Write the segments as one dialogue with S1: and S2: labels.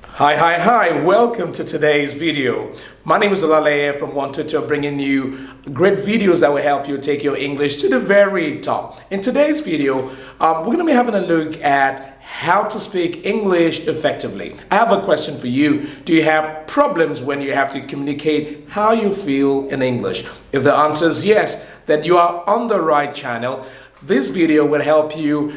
S1: Hi, welcome to today's video. My name is Olaleye from ONETUTOR, bringing you great videos that will help you take your English to the very top. In today's video, we're going to be having a look at how to speak English effectively. I have a question for you. Do you have problems when you have to communicate how you feel in English? If the answer is yes, then you are on the right channel. This video will help you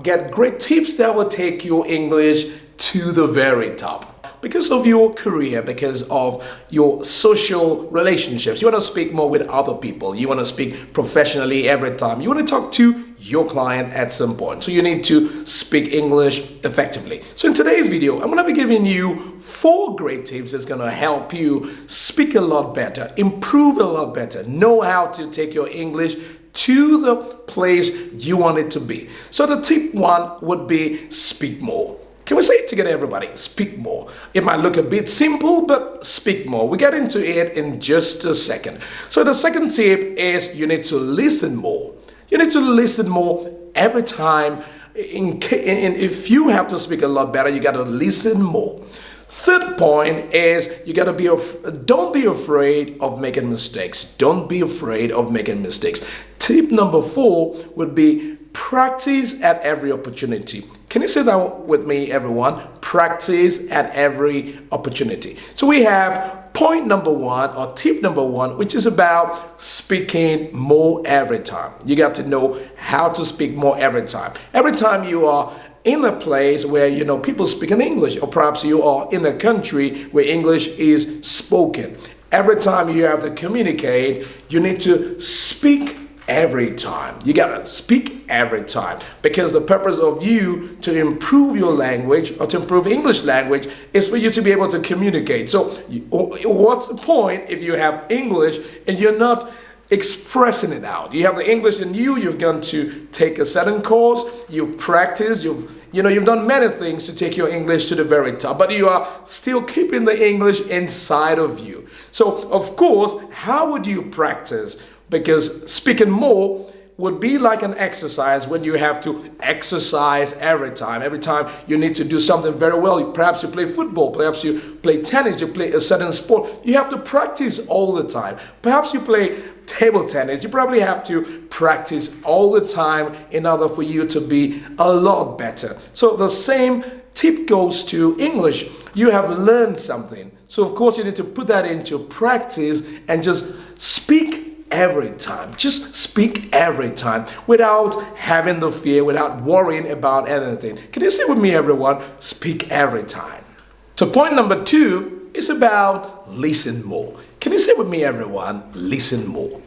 S1: get great tips that will take your English to the very top. Because of your career, because of your social relationships, you want to speak more with other people. You want to speak professionally every time. You want to talk to your client at some point. So you need to speak English effectively. So in today's video, I'm going to be giving you 4 great tips that's going to help you speak a lot better, improve a lot better, know how to take your English to the place you want it to be. So the tip 1 would be speak more. Can we say it together, everybody? Speak more. It might look a bit simple, but speak more. We'll get into it in just a second. So the second tip is you need to listen more. You need to listen more every time. If you have to speak a lot better, you got to listen more. Third point is you got to don't be afraid of making mistakes. Don't be afraid of making mistakes. Tip number 4 would be practice at every opportunity. Can you say that with me, everyone? Practice at every opportunity. So we have point number 1 or tip number 1, which is about speaking more every time. You got to know how to speak more every time. Every time you are in a place where people speak in English, or perhaps you are in a country where English is spoken. Every time you have to communicate, you need to speak every time. You gotta speak every time, because the purpose of you to improve your language or to improve English language is for you to be able to communicate. So what's the point if you have English and you're not expressing it out? You have the English in you, you've gone to take a certain course, you've practiced, you've done many things to take your English to the very top, but you are still keeping the English inside of you. So of course, how would you practice? Because speaking more would be like an exercise when you have to exercise every time. Every time you need to do something very well. Perhaps you play football, perhaps you play tennis, you play a certain sport. You have to practice all the time. Perhaps you play table tennis. You probably have to practice all the time in order for you to be a lot better. So the same tip goes to English. You have learned something. So of course you need to put that into practice and just speak every time. Just speak every time without having the fear, without worrying about anything. Can you say with me, everyone? Speak every time. So point number 2 is about listen more. Can you say with me, everyone? Listen more.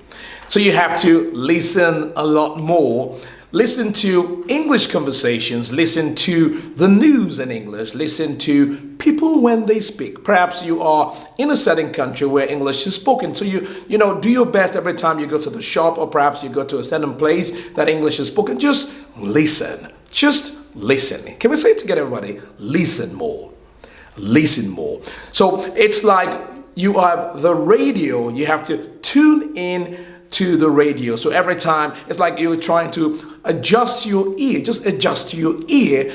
S1: So you have to listen a lot more. Listen to English conversations, listen to the news in English, listen to people when they speak. Perhaps you are in a certain country where English is spoken, so you do your best every time you go to the shop, or perhaps you go to a certain place that English is spoken. Just listen. Just listen. Can we say it together, everybody? Listen more. Listen more. So it's like you have the radio, you have to tune in to the radio. So every time it's like you're trying to adjust your ear, just adjust your ear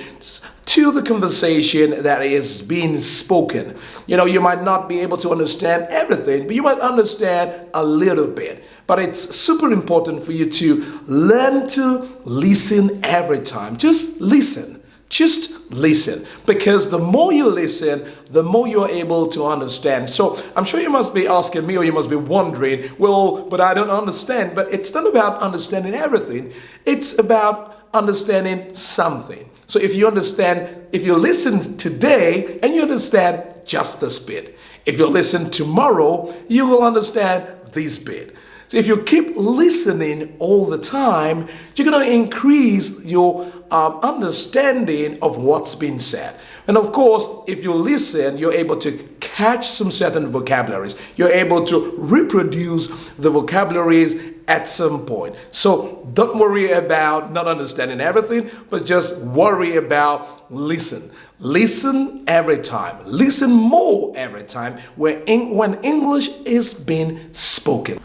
S1: to the conversation that is being spoken. You might not be able to understand everything, but you might understand a little bit. But it's super important for you to learn to listen every time. Just listen. Just listen, because the more you listen, the more you're able to understand. So I'm sure you must be asking me, or you must be wondering, well, but I don't understand. But it's not about understanding everything. It's about understanding something. So if you listen today and you understand just this bit, if you listen tomorrow, you will understand this bit. So if you keep listening all the time, you're going to increase your understanding of what's being said. And of course, if you listen, you're able to catch some certain vocabularies. You're able to reproduce the vocabularies at some point. So don't worry about not understanding everything, but just worry about listen. Listen every time. Listen more every time when English is being spoken.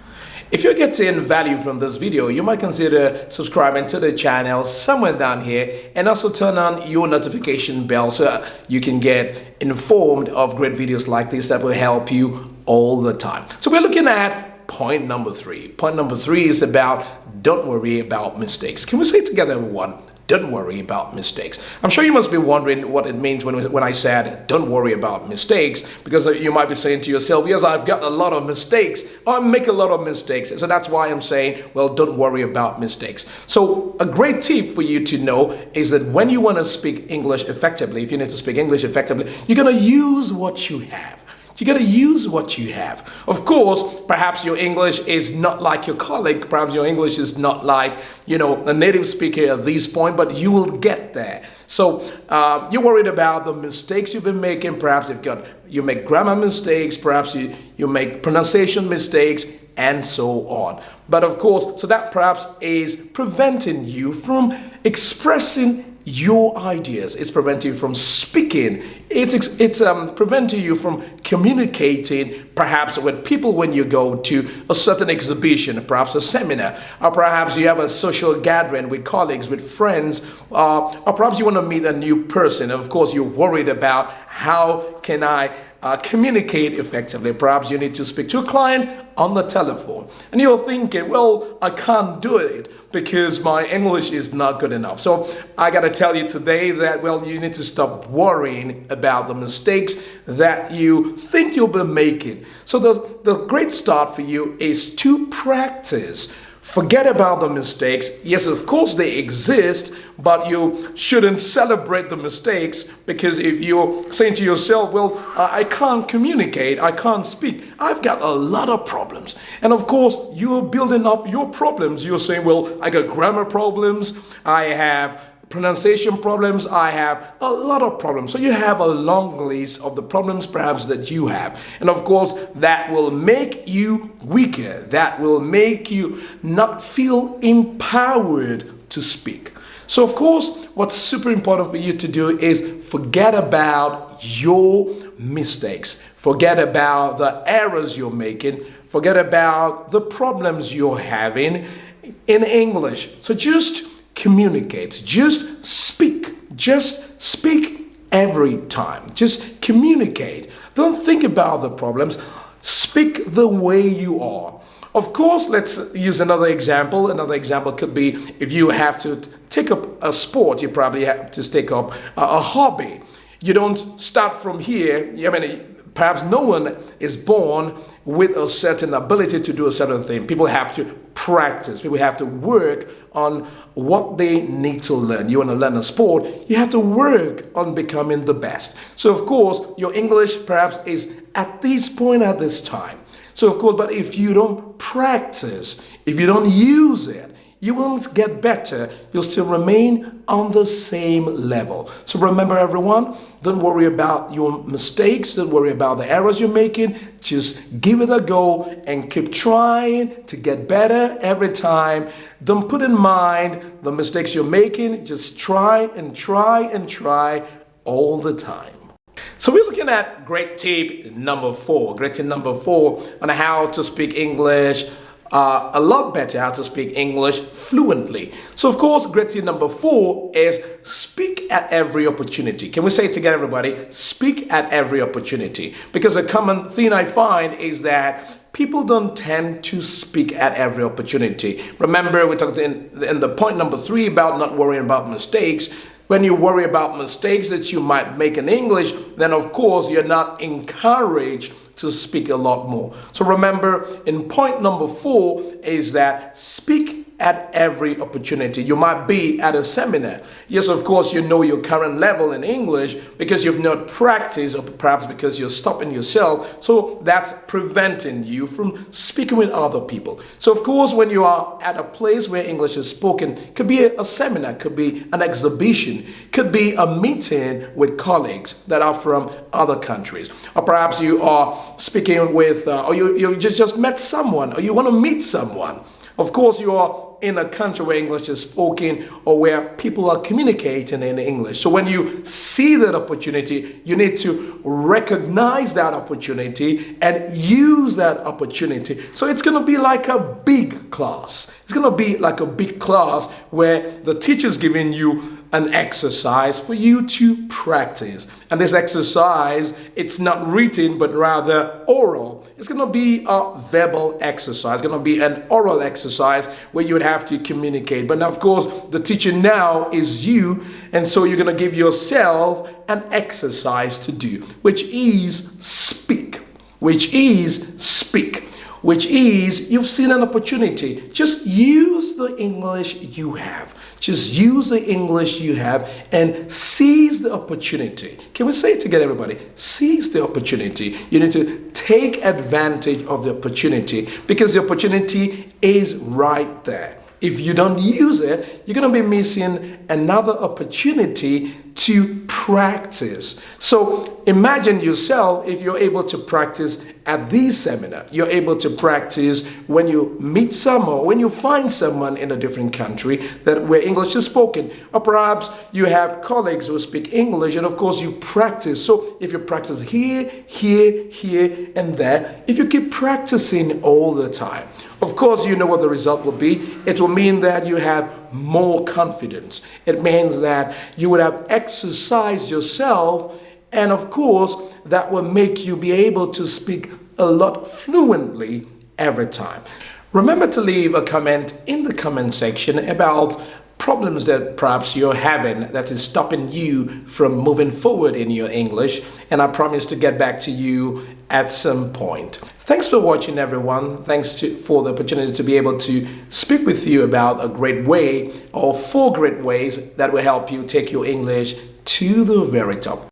S1: If you're getting value from this video, you might consider subscribing to the channel somewhere down here, and also turn on your notification bell so you can get informed of great videos like this that will help you all the time. So we're looking at point number 3. Point number 3 is about don't worry about mistakes. Can we say it together, everyone? Don't worry about mistakes. I'm sure you must be wondering what it means when I said don't worry about mistakes, because you might be saying to yourself, yes, I've got a lot of mistakes. I make a lot of mistakes. So that's why I'm saying, well, don't worry about mistakes. So a great tip for you to know is that when you want to speak English effectively, if you need to speak English effectively, you're going to use what you have. You got to use what you have. Of course, perhaps your English is not like your colleague. Perhaps your English is not like, a native speaker at this point, but you will get there. So you're worried about the mistakes you've been making. Perhaps you make grammar mistakes. Perhaps you make pronunciation mistakes, and so on. But of course, so that perhaps is preventing you from expressing your ideas. It's preventing you from speaking. It's preventing you from communicating perhaps with people when you go to a certain exhibition, perhaps a seminar, or perhaps you have a social gathering with colleagues, with friends, or perhaps you want to meet a new person. And of course, you're worried about how can I communicate effectively. Perhaps you need to speak to a client on the telephone, and you're thinking, well, I can't do it because my English is not good enough. So I got to tell you today that, well, you need to stop worrying about the mistakes that you think you'll be making. So the great start for you is to practice. Forget about the mistakes. Yes, of course they exist, but you shouldn't celebrate the mistakes, because if you're saying to yourself, well, I can't communicate, I can't speak, I've got a lot of problems. And of course, you're building up your problems. You're saying, well, I got grammar problems, I have pronunciation problems, I have a lot of problems. So you have a long list of the problems perhaps that you have. And of course, that will make you weaker. That will make you not feel empowered to speak. So of course, what's super important for you to do is forget about your mistakes. Forget about the errors you're making. Forget about the problems you're having in English. So just communicate. Just speak every time. Just communicate. Don't think about the problems. Speak the way you are. Of course, let's use another example. Another example could be if you have to take up a sport, you probably have to take up a hobby. You don't start from here. Perhaps no one is born with a certain ability to do a certain thing. People have to practice. People have to work on what they need to learn. You want to learn a sport, you have to work on becoming the best. So of course, your English perhaps is at this point at this time. So of course, but if you don't practice, if you don't use it, you won't get better. You'll still remain on the same level. So remember, everyone, don't worry about your mistakes. Don't worry about the errors you're making. Just give it a go and keep trying to get better every time. Don't put in mind the mistakes you're making. Just try and try and try all the time. So we're looking at great tip number 4. Great tip number 4 on how to speak English a lot better, how to speak English fluently. So of course, great tip number 4 is speak at every opportunity. Can we say it together, everybody? Speak at every opportunity. Because a common thing I find is that people don't tend to speak at every opportunity. Remember, we talked in the point number 3 about not worrying about mistakes. When you worry about mistakes that you might make in English, then of course you're not encouraged to speak a lot more. So remember, in point number 4 is that speak at every opportunity. You might be at a seminar. Yes, of course, you know your current level in English because you've not practiced, or perhaps because you're stopping yourself. So that's preventing you from speaking with other people. So of course, when you are at a place where English is spoken, could be a seminar, could be an exhibition, could be a meeting with colleagues that are from other countries. Or perhaps you are speaking with, or you just met someone, or you want to meet someone. Of course, you are in a country where English is spoken or where people are communicating in English. So when you see that opportunity, you need to recognize that opportunity and use that opportunity. So it's going to be like a big class. It's going to be like a big class where the teacher's giving you an exercise for you to practice. And this exercise, it's not written, but rather oral. It's going to be a verbal exercise. It's going to be an oral exercise where you would have to communicate. But now, of course, the teacher now is you. And so you're going to give yourself an exercise to do, which is speak, which is speak, which is you've seen an opportunity. Just use the English you have. Just use the English you have and seize the opportunity. Can we say it together, everybody? Seize the opportunity. You need to take advantage of the opportunity because the opportunity is right there. If you don't use it, you're going to be missing another opportunity to practice. So imagine yourself if you're able to practice at this seminar. You're able to practice when you meet someone, when you find someone in a different country where English is spoken. Or perhaps you have colleagues who speak English and of course you practice. So if you practice here, and there, if you keep practicing all the time, of course you know what the result will be. It will mean that you have more confidence. It means that you would have exercised yourself, and of course that will make you be able to speak a lot fluently every time. Remember to leave a comment in the comment section about problems that perhaps you're having that is stopping you from moving forward in your English, and I promise to get back to you at some point. Thanks for watching, everyone. Thanks for the opportunity to be able to speak with you about a great way or 4 great ways that will help you take your English to the very top.